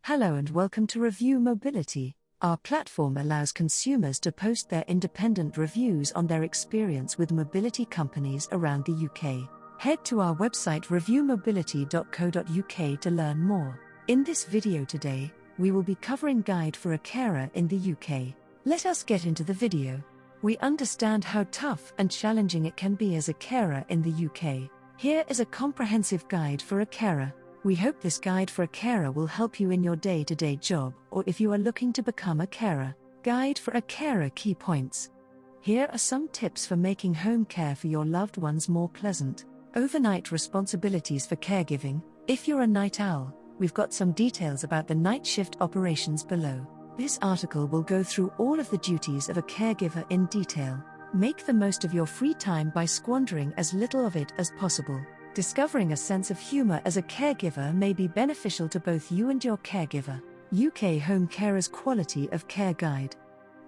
Hello and welcome to Review Mobility. Our platform allows consumers to post their independent reviews on their experience with mobility companies around the UK. Head to our website reviewmobility.co.uk to learn more. In this video today, we will be covering Guide for a Carer in the UK. Let us get into the video. We understand how tough and challenging it can be as a carer in the UK. Here is a comprehensive guide for a carer. We hope this guide for a carer will help you in your day-to-day job or if you are looking to become a carer. Guide for a Carer Key Points. Here are some tips for making home care for your loved ones more pleasant. Overnight responsibilities for caregiving. If you're a night owl, we've got some details about the night shift operations below. This article will go through all of the duties of a caregiver in detail. Make the most of your free time by squandering as little of it as possible. Discovering a sense of humour as a caregiver may be beneficial to both you and your caregiver. UK Home Carers Quality of Care Guide.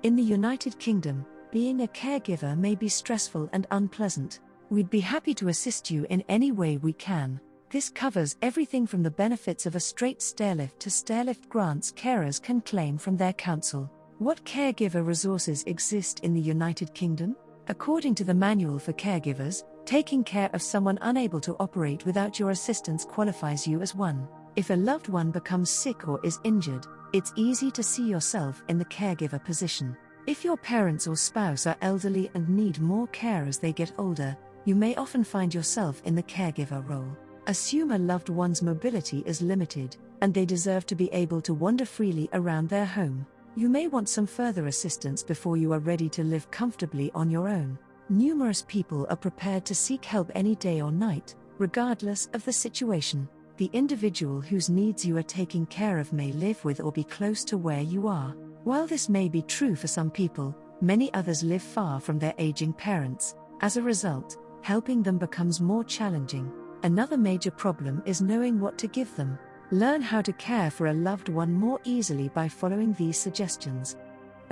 In the United Kingdom, being a caregiver may be stressful and unpleasant. We'd be happy to assist you in any way we can. This covers everything from the benefits of a straight stairlift to stairlift grants carers can claim from their council. What caregiver resources exist in the United Kingdom? According to the Manual for Caregivers, taking care of someone unable to operate without your assistance qualifies you as one. If a loved one becomes sick or is injured, it's easy to see yourself in the caregiver position. If your parents or spouse are elderly and need more care as they get older, you may often find yourself in the caregiver role. Assume a loved one's mobility is limited, and they deserve to be able to wander freely around their home. You may want some further assistance before you are ready to live comfortably on your own. Numerous people are prepared to seek help any day or night, regardless of the situation. The individual whose needs you are taking care of may live with or be close to where you are. While this may be true for some people, many others live far from their aging parents. As a result, helping them becomes more challenging. Another major problem is knowing what to give them. Learn how to care for a loved one more easily by following these suggestions.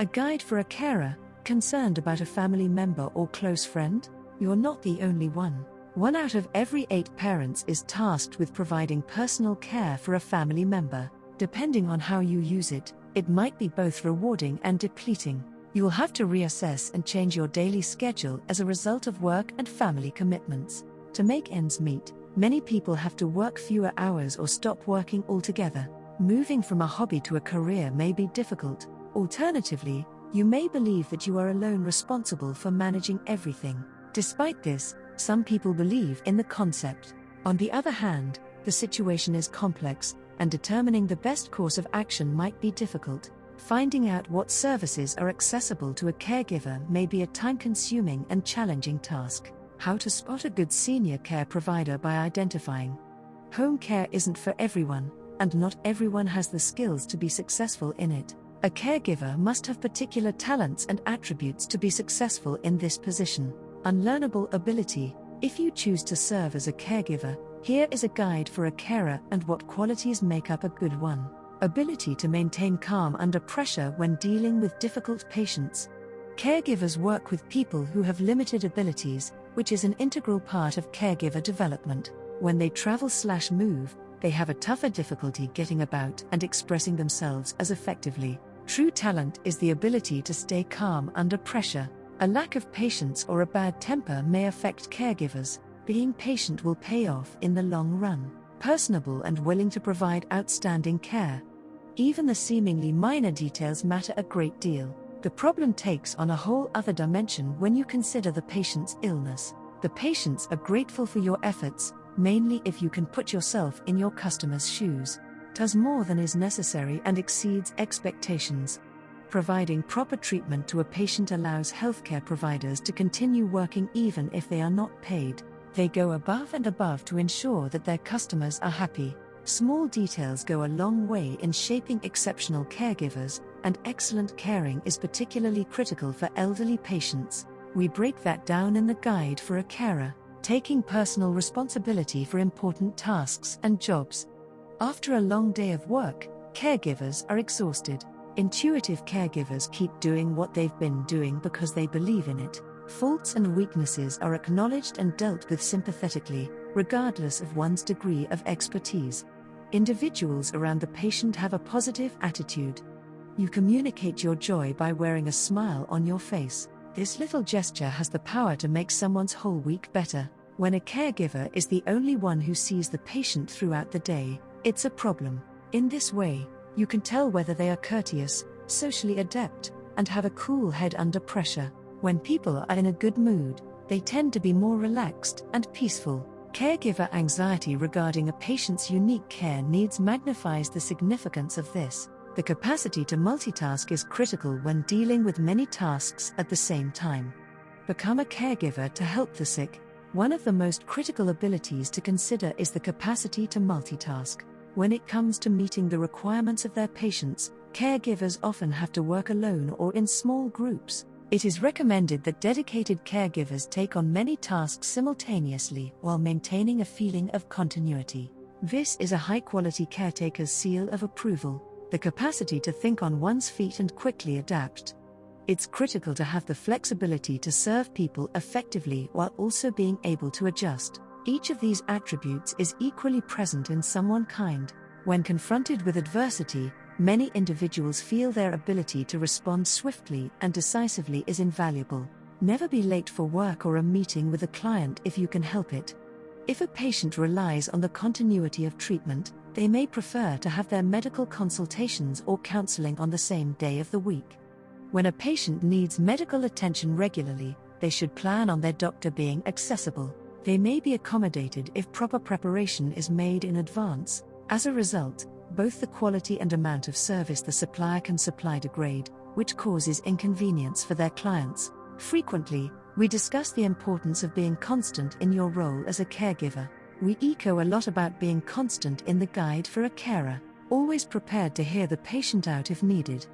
A guide for a carer. Concerned about a family member or close friend? You're not the only one. 1 out of every 8 parents is tasked with providing personal care for a family member. Depending on how you use it, it might be both rewarding and depleting. You'll have to reassess and change your daily schedule as a result of work and family commitments. To make ends meet, many people have to work fewer hours or stop working altogether. Moving from a hobby to a career may be difficult. Alternatively, you may believe that you are alone responsible for managing everything. Despite this, some people believe in the concept. On the other hand, the situation is complex, and determining the best course of action might be difficult. Finding out what services are accessible to a caregiver may be a time-consuming and challenging task. How to spot a good senior care provider by identifying. Home care isn't for everyone, and not everyone has the skills to be successful in it. A caregiver must have particular talents and attributes to be successful in this position. Unlearnable ability. If you choose to serve as a caregiver, here is a guide for a carer and what qualities make up a good one. Ability to maintain calm under pressure when dealing with difficult patients. Caregivers work with people who have limited abilities, which is an integral part of caregiver development. When they travel/move, they have a tougher difficulty getting about and expressing themselves as effectively. True talent is the ability to stay calm under pressure. A lack of patience or a bad temper may affect caregivers. Being patient will pay off in the long run. Personable and willing to provide outstanding care. Even the seemingly minor details matter a great deal. The problem takes on a whole other dimension when you consider the patient's illness. The patients are grateful for your efforts, mainly if you can put yourself in your customer's shoes. Does more than is necessary and exceeds expectations. Providing proper treatment to a patient allows healthcare providers to continue working even if they are not paid. They go above and above to ensure that their customers are happy. Small details go a long way in shaping exceptional caregivers, and excellent caring is particularly critical for elderly patients. We break that down in the Guide for a Carer. Taking personal responsibility for important tasks and jobs. After a long day of work, caregivers are exhausted. Intuitive caregivers keep doing what they've been doing because they believe in it. Faults and weaknesses are acknowledged and dealt with sympathetically, regardless of one's degree of expertise. Individuals around the patient have a positive attitude. You communicate your joy by wearing a smile on your face. This little gesture has the power to make someone's whole week better. When a caregiver is the only one who sees the patient throughout the day, it's a problem. In this way, you can tell whether they are courteous, socially adept, and have a cool head under pressure. When people are in a good mood, they tend to be more relaxed and peaceful. Caregiver anxiety regarding a patient's unique care needs magnifies the significance of this. The capacity to multitask is critical when dealing with many tasks at the same time. Become a caregiver to help the sick. One of the most critical abilities to consider is the capacity to multitask. When it comes to meeting the requirements of their patients, caregivers often have to work alone or in small groups. It is recommended that dedicated caregivers take on many tasks simultaneously while maintaining a feeling of continuity. This is a high-quality caretaker's seal of approval, the capacity to think on one's feet and quickly adapt. It's critical to have the flexibility to serve people effectively while also being able to adjust. Each of these attributes is equally present in someone kind. When confronted with adversity, many individuals feel their ability to respond swiftly and decisively is invaluable. Never be late for work or a meeting with a client if you can help it. If a patient relies on the continuity of treatment, they may prefer to have their medical consultations or counseling on the same day of the week. When a patient needs medical attention regularly, they should plan on their doctor being accessible. They may be accommodated if proper preparation is made in advance. As a result, both the quality and amount of service the supplier can supply degrade, which causes inconvenience for their clients. Frequently, we discuss the importance of being constant in your role as a caregiver. We echo a lot about being constant in the guide for a carer, always prepared to hear the patient out if needed.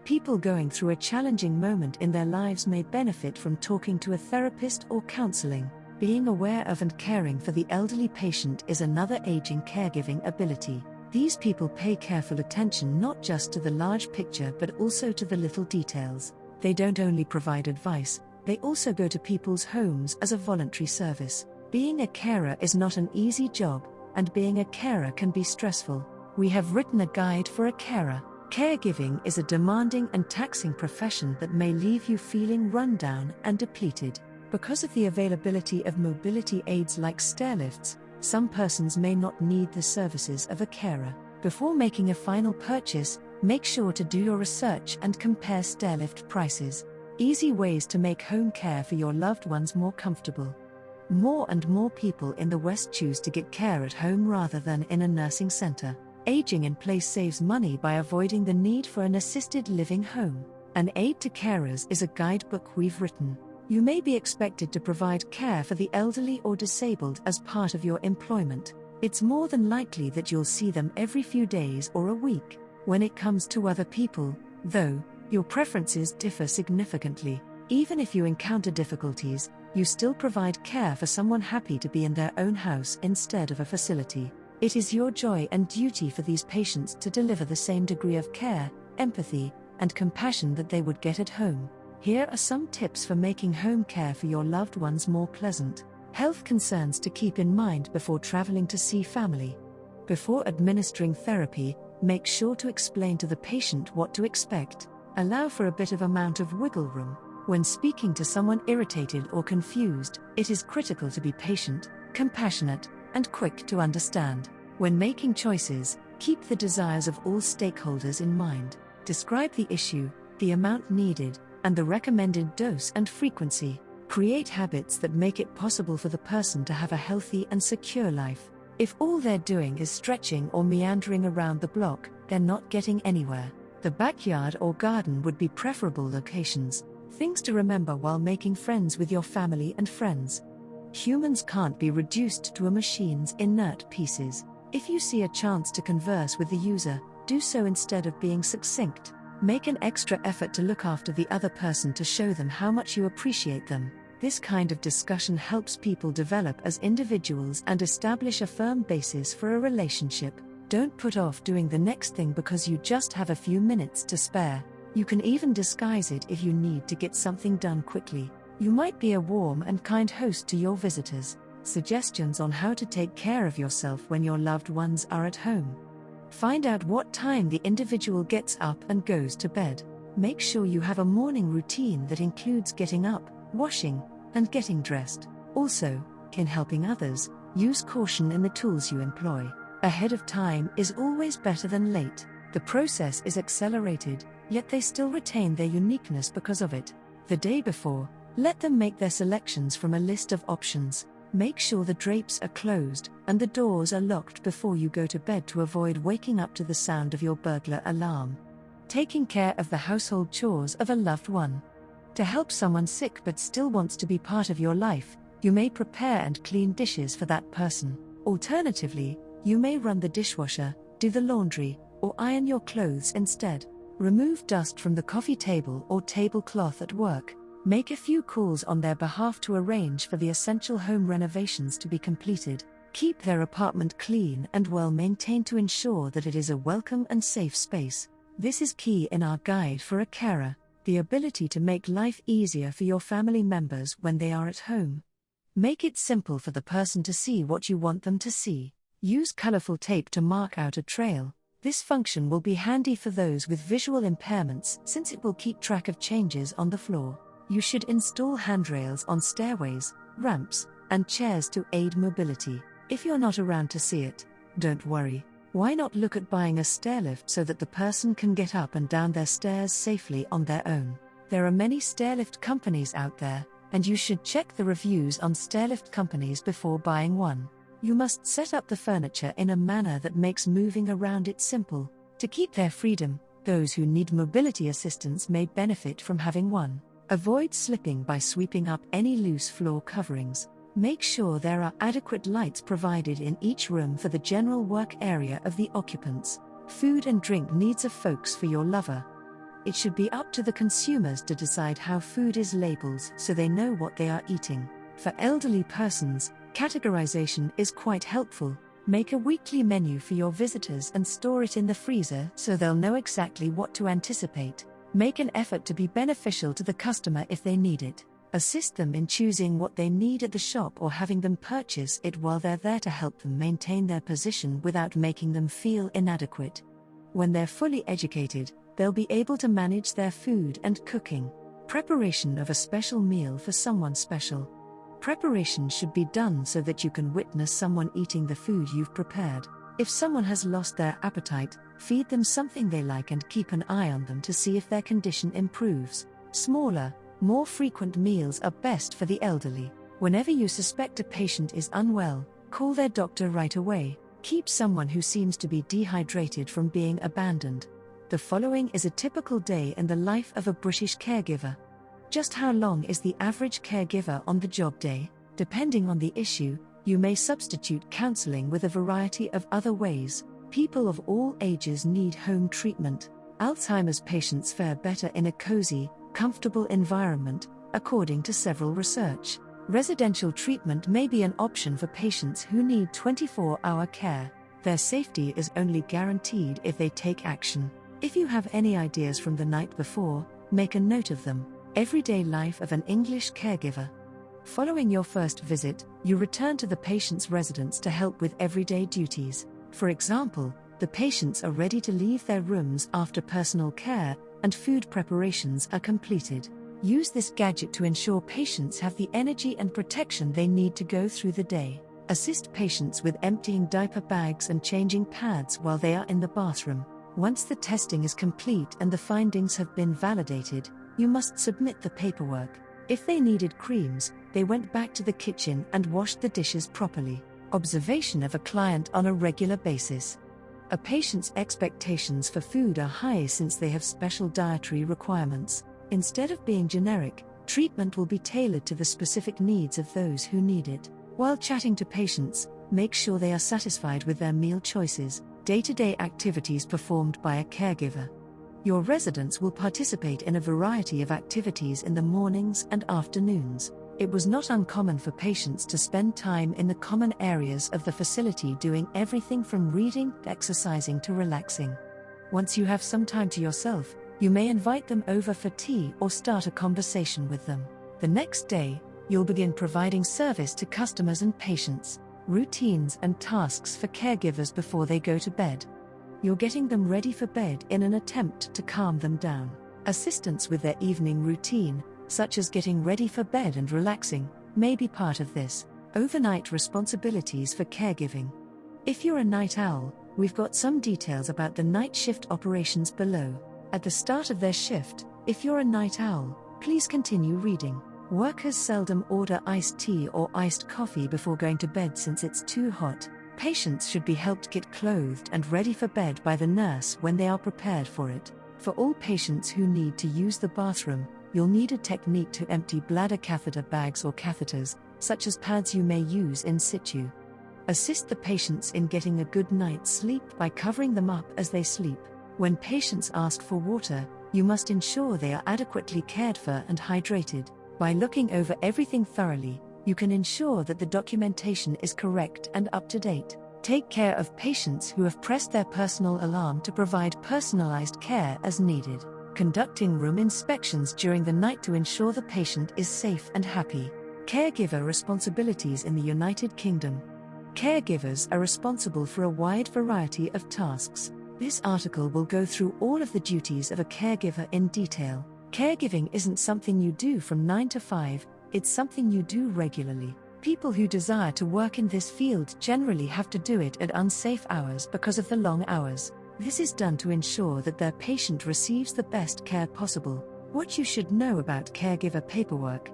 People going through a challenging moment in their lives may benefit from talking to a therapist or counseling. Being aware of and caring for the elderly patient is another aging caregiving ability. These people pay careful attention not just to the large picture but also to the little details. They don't only provide advice, they also go to people's homes as a voluntary service. Being a carer is not an easy job, and being a carer can be stressful. We have written a guide for a carer. Caregiving is a demanding and taxing profession that may leave you feeling run down and depleted. Because of the availability of mobility aids like stairlifts, some persons may not need the services of a carer. Before making a final purchase, make sure to do your research and compare stairlift prices. Easy ways to make home care for your loved ones more comfortable. More and more people in the West choose to get care at home rather than in a nursing center. Aging in place saves money by avoiding the need for an assisted living home. An Aid to Carers is a guidebook we've written. You may be expected to provide care for the elderly or disabled as part of your employment. It's more than likely that you'll see them every few days or a week. When it comes to other people, though, your preferences differ significantly. Even if you encounter difficulties, you still provide care for someone happy to be in their own house instead of a facility. It is your joy and duty for these patients to deliver the same degree of care, empathy, and compassion that they would get at home. Here are some tips for making home care for your loved ones more pleasant. Health concerns to keep in mind before traveling to see family. Before administering therapy, make sure to explain to the patient what to expect. Allow for a bit of amount of wiggle room. When speaking to someone irritated or confused, it is critical to be patient, compassionate, and quick to understand. When making choices, keep the desires of all stakeholders in mind. Describe the issue, the amount needed, and the recommended dose and frequency. Create habits that make it possible for the person to have a healthy and secure life. If all they're doing is stretching or meandering around the block, they're not getting anywhere. The backyard or garden would be preferable locations. Things to remember while making friends with your family and friends. Humans can't be reduced to a machine's inert pieces. If you see a chance to converse with the user, do so instead of being succinct. Make an extra effort to look after the other person to show them how much you appreciate them. This kind of discussion helps people develop as individuals and establish a firm basis for a relationship. Don't put off doing the next thing because you just have a few minutes to spare. You can even disguise it if you need to get something done quickly. You might be a warm and kind host to your visitors. Suggestions on how to take care of yourself when your loved ones are at home. Find out what time the individual gets up and goes to bed. Make sure you have a morning routine that includes getting up, washing, and getting dressed. Also, in helping others, use caution in the tools you employ. Ahead of time is always better than late. The process is accelerated, yet they still retain their uniqueness because of it. The day before, let them make their selections from a list of options. Make sure the drapes are closed and the doors are locked before you go to bed to avoid waking up to the sound of your burglar alarm. Taking care of the household chores of a loved one. To help someone sick but still wants to be part of your life, you may prepare and clean dishes for that person. Alternatively, you may run the dishwasher, do the laundry, or iron your clothes instead. Remove dust from the coffee table or tablecloth at work. Make a few calls on their behalf to arrange for the essential home renovations to be completed. Keep their apartment clean and well maintained to ensure that it is a welcome and safe space. This is key in our guide for a carer, the ability to make life easier for your family members when they are at home. Make it simple for the person to see what you want them to see. Use colorful tape to mark out a trail. This function will be handy for those with visual impairments since it will keep track of changes on the floor. You should install handrails on stairways, ramps, and chairs to aid mobility. If you're not around to see it, don't worry. Why not look at buying a stairlift so that the person can get up and down their stairs safely on their own? There are many stairlift companies out there, and you should check the reviews on stairlift companies before buying one. You must set up the furniture in a manner that makes moving around it simple. To keep their freedom, those who need mobility assistance may benefit from having one. Avoid slipping by sweeping up any loose floor coverings. Make sure there are adequate lights provided in each room for the general work area of the occupants. Food and drink needs of folks for your lover. It should be up to the consumers to decide how food is labeled so they know what they are eating. For elderly persons, categorization is quite helpful. Make a weekly menu for your visitors and store it in the freezer so they'll know exactly what to anticipate. Make an effort to be beneficial to the customer if they need it. Assist them in choosing what they need at the shop or having them purchase it while they're there to help them maintain their position without making them feel inadequate. When they're fully educated, they'll be able to manage their food and cooking. Preparation of a special meal for someone special. Preparation should be done so that you can witness someone eating the food you've prepared. If someone has lost their appetite, feed them something they like and keep an eye on them to see if their condition improves. Smaller, more frequent meals are best for the elderly. Whenever you suspect a patient is unwell, call their doctor right away. Keep someone who seems to be dehydrated from being abandoned. The following is a typical day in the life of a British caregiver. Just how long is the average caregiver on the job day? Depending on the issue, you may substitute counseling with a variety of other ways. People of all ages need home treatment. Alzheimer's patients fare better in a cozy, comfortable environment, according to several research. Residential treatment may be an option for patients who need 24-hour care. Their safety is only guaranteed if they take action. If you have any ideas from the night before, make a note of them. Everyday life of an English caregiver. Following your first visit, you return to the patient's residence to help with everyday duties. For example, the patients are ready to leave their rooms after personal care and food preparations are completed. Use this gadget to ensure patients have the energy and protection they need to go through the day. Assist patients with emptying diaper bags and changing pads while they are in the bathroom. Once the testing is complete and the findings have been validated, you must submit the paperwork. If they needed creams, they went back to the kitchen and washed the dishes properly. Observation of a client on a regular basis. A patient's expectations for food are high since they have special dietary requirements. Instead of being generic, treatment will be tailored to the specific needs of those who need it. While chatting to patients, make sure they are satisfied with their meal choices. Day-to-day activities performed by a caregiver. Your residents will participate in a variety of activities in the mornings and afternoons. It was not uncommon for patients to spend time in the common areas of the facility doing everything from reading, exercising to relaxing. Once you have some time to yourself, you may invite them over for tea or start a conversation with them. The next day, you'll begin providing service to customers and patients. Routines and tasks for caregivers before they go to bed. You're getting them ready for bed in an attempt to calm them down. Assistance with their evening routine, such as getting ready for bed and relaxing, may be part of this. Overnight responsibilities for caregiving. If you're a night owl, we've got some details about the night shift operations below. At the start of their shift, if you're a night owl, please continue reading. Workers seldom order iced tea or iced coffee before going to bed since it's too hot. Patients should be helped get clothed and ready for bed by the nurse when they are prepared for it. For all patients who need to use the bathroom, you'll need a technique to empty bladder catheter bags or catheters, such as pads you may use in situ. Assist the patients in getting a good night's sleep by covering them up as they sleep. When patients ask for water, you must ensure they are adequately cared for and hydrated. By looking over everything thoroughly, you can ensure that the documentation is correct and up to date. Take care of patients who have pressed their personal alarm to provide personalized care as needed. Conducting room inspections during the night to ensure the patient is safe and happy. Caregiver responsibilities in the United Kingdom. Caregivers are responsible for a wide variety of tasks. This article will go through all of the duties of a caregiver in detail. Caregiving isn't something you do from 9 to 5, it's something you do regularly. People who desire to work in this field generally have to do it at unsafe hours because of the long hours. This is done to ensure that their patient receives the best care possible. What you should know about caregiver paperwork.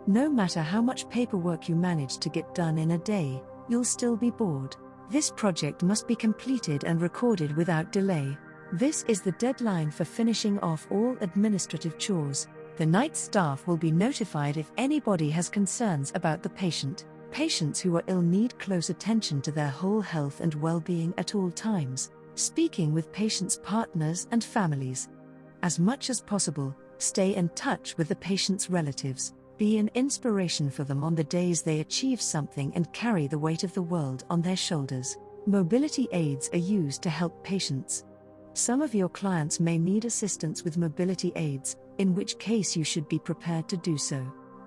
No matter how much paperwork you manage to get done in a day, you'll still be bored. This project must be completed and recorded without delay. This is the deadline for finishing off all administrative chores. The night staff will be notified if anybody has concerns about the patient. Patients who are ill need close attention to their whole health and well-being at all times. Speaking with patients' partners and families. As much as possible, stay in touch with the patient's relatives. Be an inspiration for them on the days they achieve something and carry the weight of the world on their shoulders. Mobility aids are used to help patients. Some of your clients may need assistance with mobility aids, in which case you should be prepared to do so.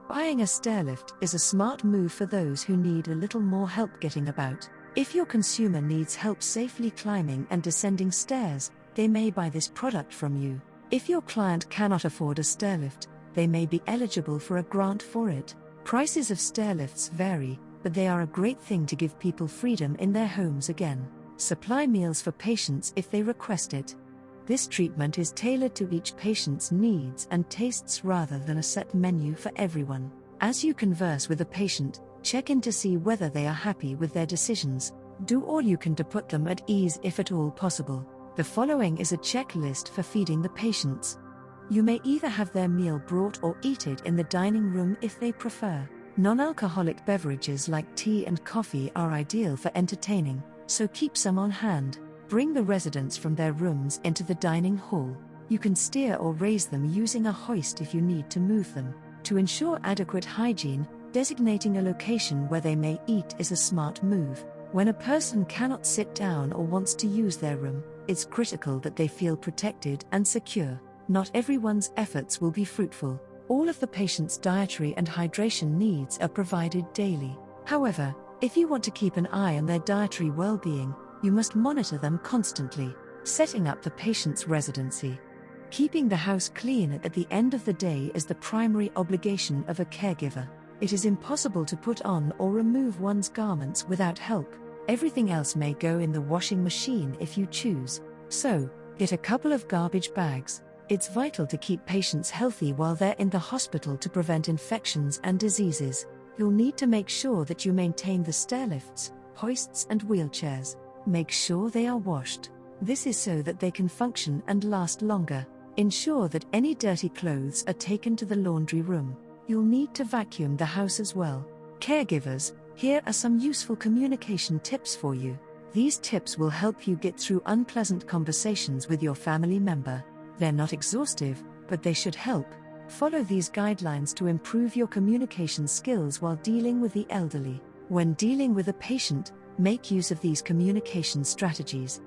Buying a stairlift is a smart move for those who need a little more help getting about. If your consumer needs help safely climbing and descending stairs, they may buy this product from you. If your client cannot afford a stairlift, they may be eligible for a grant for it. Prices of stairlifts vary, but they are a great thing to give people freedom in their homes again. Supply meals for patients if they request it. This treatment is tailored to each patient's needs and tastes rather than a set menu for everyone. As you converse with a patient, check in to see whether they are happy with their decisions. Do all you can to put them at ease if at all possible. The following is a checklist for feeding the patients. You may either have their meal brought or eat it in the dining room if they prefer. Non-alcoholic beverages like tea and coffee are ideal for entertaining, so keep some on hand. Bring the residents from their rooms into the dining hall. You can steer or raise them using a hoist if you need to move them. To ensure adequate hygiene, designating a location where they may eat is a smart move. When a person cannot sit down or wants to use their room, it's critical that they feel protected and secure. Not everyone's efforts will be fruitful. All of the patient's dietary and hydration needs are provided daily. However, if you want to keep an eye on their dietary well-being, you must monitor them constantly. Setting up the patient's residency. Keeping the house clean at the end of the day is the primary obligation of a caregiver. It is impossible to put on or remove one's garments without help. Everything else may go in the washing machine if you choose. So, get a couple of garbage bags. It's vital to keep patients healthy while they're in the hospital to prevent infections and diseases. You'll need to make sure that you maintain the stairlifts, hoists and wheelchairs. Make sure they are washed. This is so that they can function and last longer. Ensure that any dirty clothes are taken to the laundry room. You'll need to vacuum the house as well. Caregivers, here are some useful communication tips for you. These tips will help you get through unpleasant conversations with your family member. They're not exhaustive, but they should help. Follow these guidelines to improve your communication skills while dealing with the elderly. When dealing with a patient, make use of these communication strategies.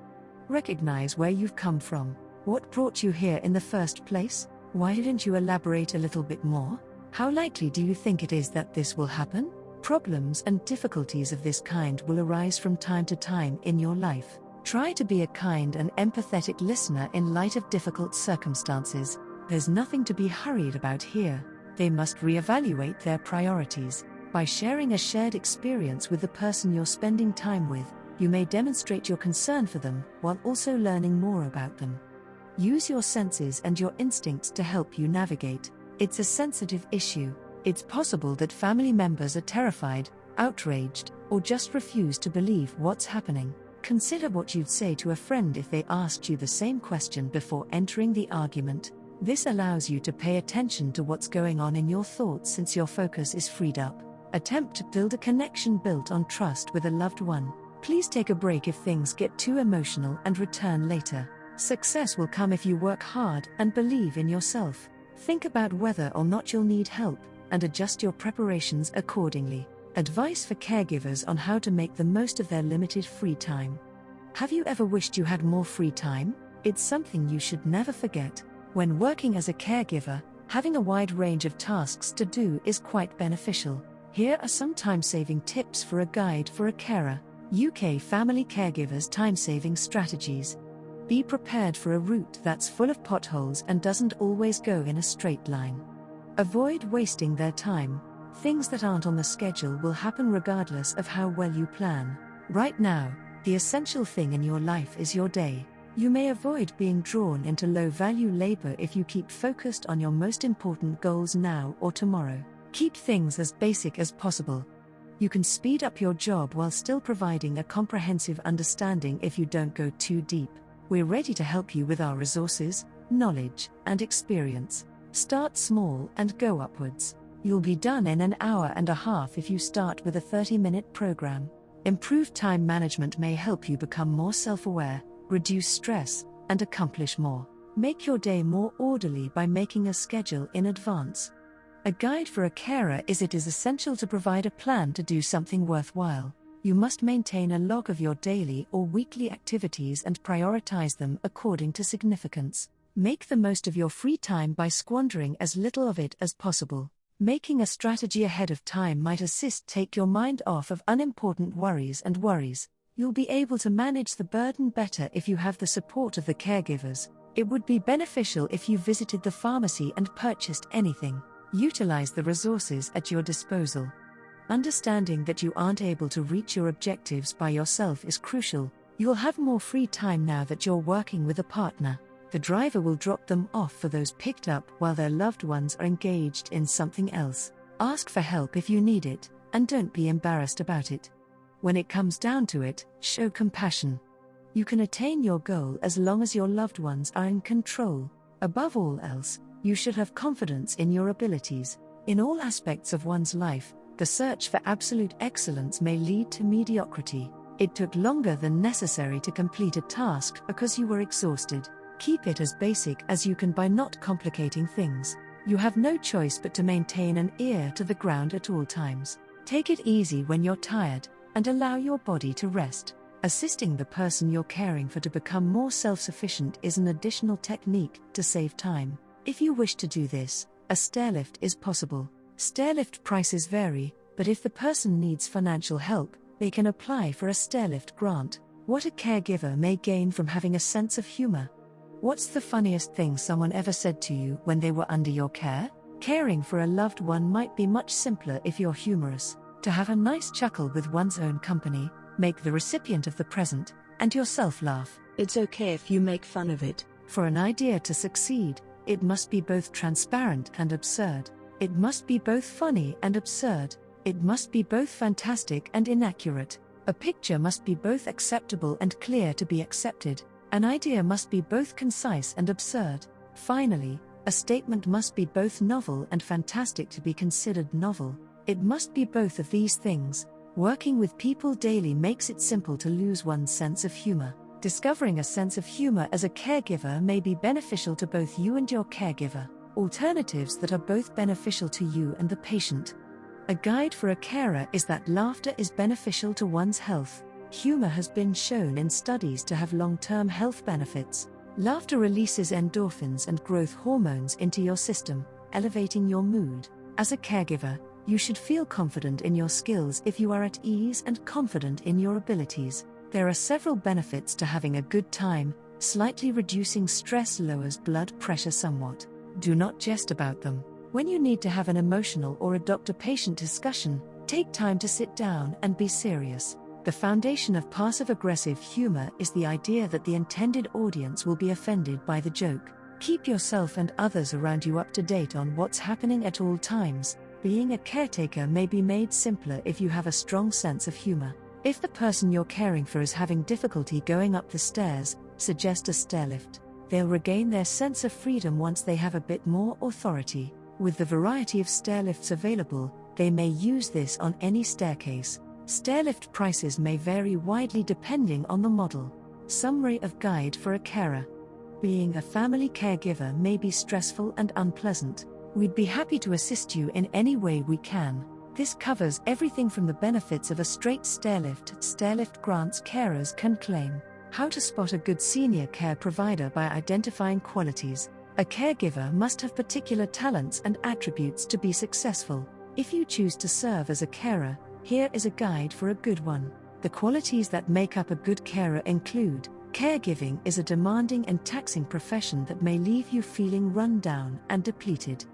Recognize where you've come from. What brought you here in the first place? Why didn't you elaborate a little bit more? How likely do you think it is that this will happen? Problems and difficulties of this kind will arise from time to time in your life. Try to be a kind and empathetic listener in light of difficult circumstances. There's nothing to be hurried about here. They must reevaluate their priorities. By sharing a shared experience with the person you're spending time with, you may demonstrate your concern for them while also learning more about them. Use your senses and your instincts to help you navigate. It's a sensitive issue. It's possible that family members are terrified, outraged, or just refuse to believe what's happening. Consider what you'd say to a friend if they asked you the same question before entering the argument. This allows you to pay attention to what's going on in your thoughts since your focus is freed up. Attempt to build a connection built on trust with a loved one. Please take a break if things get too emotional and return later. Success will come if you work hard and believe in yourself. Think about whether or not you'll need help, and adjust your preparations accordingly. Advice for caregivers on how to make the most of their limited free time. Have you ever wished you had more free time? It's something you should never forget. When working as a caregiver, having a wide range of tasks to do is quite beneficial. Here are some time-saving tips for a guide for a carer. UK Family Caregivers Time-Saving Strategies. Be prepared for a route that's full of potholes and doesn't always go in a straight line. Avoid wasting their time. Things that aren't on the schedule will happen regardless of how well you plan. Right now, the essential thing in your life is your day. You may avoid being drawn into low-value labor if you keep focused on your most important goals now or tomorrow. Keep things as basic as possible. You can speed up your job while still providing a comprehensive understanding if you don't go too deep. We're ready to help you with our resources, knowledge, and experience. Start small and go upwards. You'll be done in an hour and a half if you start with a 30-minute program. Improved time management may help you become more self-aware, reduce stress, and accomplish more. Make your day more orderly by making a schedule in advance. A guide for a carer is it is essential to provide a plan to do something worthwhile. You must maintain a log of your daily or weekly activities and prioritize them according to significance. Make the most of your free time by squandering as little of it as possible. Making a strategy ahead of time might assist take your mind off of unimportant worries. You'll be able to manage the burden better if you have the support of the caregivers. It would be beneficial if you visited the pharmacy and purchased anything. Utilize the resources at your disposal. Understanding that you aren't able to reach your objectives by yourself is crucial. You'll have more free time now that you're working with a partner. The driver will drop them off for those picked up while their loved ones are engaged in something else. Ask for help if you need it, and don't be embarrassed about it. When it comes down to it, show compassion. You can attain your goal as long as your loved ones are in control. Above all else, you should have confidence in your abilities. In all aspects of one's life, the search for absolute excellence may lead to mediocrity. It took longer than necessary to complete a task because you were exhausted. Keep it as basic as you can by not complicating things. You have no choice but to maintain an ear to the ground at all times. Take it easy when you're tired, and allow your body to rest. Assisting the person you're caring for to become more self-sufficient is an additional technique to save time. If you wish to do this, a stairlift is possible. Stairlift prices vary, but if the person needs financial help, they can apply for a stairlift grant. What a caregiver may gain from having a sense of humor. What's the funniest thing someone ever said to you when they were under your care? Caring for a loved one might be much simpler if you're humorous. To have a nice chuckle with one's own company, make the recipient of the present, and yourself laugh. It's okay if you make fun of it. For an idea to succeed, it must be both transparent and absurd. It must be both funny and absurd. It must be both fantastic and inaccurate. A picture must be both acceptable and clear to be accepted. An idea must be both concise and absurd. Finally, a statement must be both novel and fantastic to be considered novel. It must be both of these things. Working with people daily makes it simple to lose one's sense of humor. Discovering a sense of humor as a caregiver may be beneficial to both you and your caregiver. Alternatives that are both beneficial to you and the patient. A guide for a carer is that laughter is beneficial to one's health. Humor has been shown in studies to have long-term health benefits. Laughter releases endorphins and growth hormones into your system, elevating your mood. As a caregiver, you should feel confident in your skills if you are at ease and confident in your abilities. There are several benefits to having a good time. Slightly reducing stress lowers blood pressure somewhat. Do not jest about them. When you need to have an emotional or a doctor-patient discussion, take time to sit down and be serious. The foundation of passive-aggressive humor is the idea that the intended audience will be offended by the joke. Keep yourself and others around you up to date on what's happening at all times. Being a caretaker may be made simpler if you have a strong sense of humor. If the person you're caring for is having difficulty going up the stairs, suggest a stairlift. They'll regain their sense of freedom once they have a bit more authority. With the variety of stairlifts available, they may use this on any staircase. Stairlift prices may vary widely depending on the model. Summary of guide for a carer. Being a family caregiver may be stressful and unpleasant. We'd be happy to assist you in any way we can. This covers everything from the benefits of a straight stairlift. Stairlift grants carers can claim. How to spot a good senior care provider by identifying qualities. A caregiver must have particular talents and attributes to be successful. If you choose to serve as a carer, here is a guide for a good one. The qualities that make up a good carer include: caregiving is a demanding and taxing profession that may leave you feeling run down and depleted.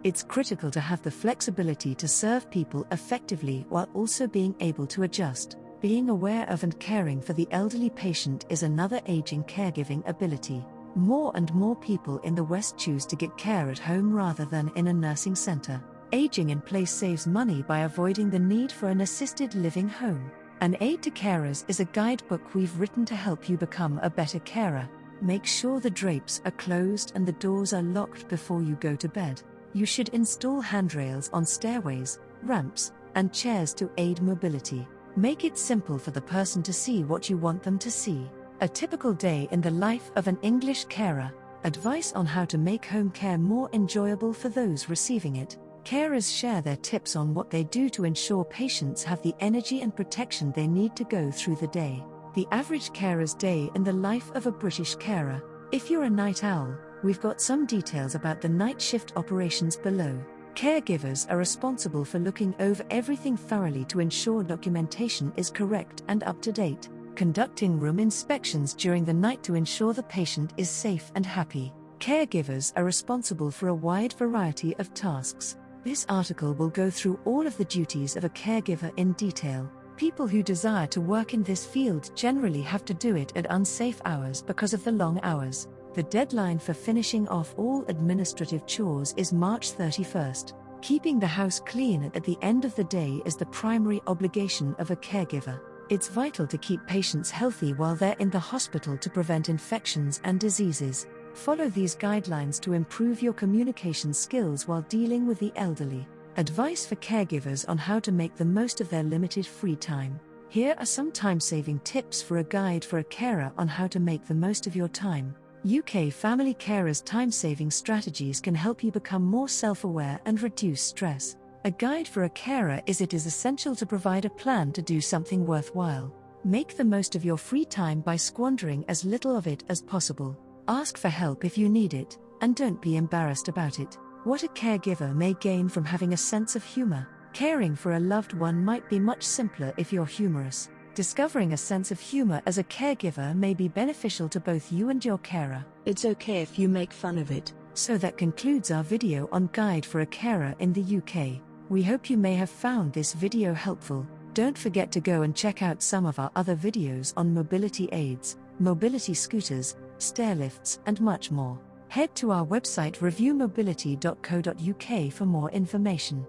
It's critical to have the flexibility to serve people effectively while also being able to adjust. Being aware of and caring for the elderly patient is another aging caregiving ability. More and more people in the West choose to get care at home rather than in a nursing center. Aging in place saves money by avoiding the need for an assisted living home. An Aid to Carers is a guidebook we've written to help you become a better carer. Make sure the drapes are closed and the doors are locked before you go to bed. You should install handrails on stairways, ramps, and chairs to aid mobility. Make it simple for the person to see what you want them to see. A typical day in the life of an English carer. Advice on how to make home care more enjoyable for those receiving it. Carers share their tips on what they do to ensure patients have the energy and protection they need to go through the day. The average carer's day in the life of a British carer. If you're a night owl, we've got some details about the night shift operations below. Caregivers are responsible for looking over everything thoroughly to ensure documentation is correct and up to date, conducting room inspections during the night to ensure the patient is safe and happy. Caregivers are responsible for a wide variety of tasks. This article will go through all of the duties of a caregiver in detail. People who desire to work in this field generally have to do it at unsafe hours because of the long hours. The deadline for finishing off all administrative chores is March 31st. Keeping the house clean at the end of the day is the primary obligation of a caregiver. It's vital to keep patients healthy while they're in the hospital to prevent infections and diseases. Follow these guidelines to improve your communication skills while dealing with the elderly. Advice for caregivers on how to make the most of their limited free time. Here are some time-saving tips for a guide for a carer on how to make the most of your time. UK family carers' time-saving strategies can help you become more self-aware and reduce stress. A guide for a carer is: it is essential to provide a plan to do something worthwhile. Make the most of your free time by squandering as little of it as possible. Ask for help if you need it, and don't be embarrassed about it. What a caregiver may gain from having a sense of humor. Caring for a loved one might be much simpler if you're humorous. Discovering a sense of humor as a caregiver may be beneficial to both you and your carer. It's okay if you make fun of it. So that concludes our video on Guide for a Carer in the UK. We hope you may have found this video helpful. Don't forget to go and check out some of our other videos on mobility aids, mobility scooters, stairlifts, and much more. Head to our website reviewmobility.co.uk for more information.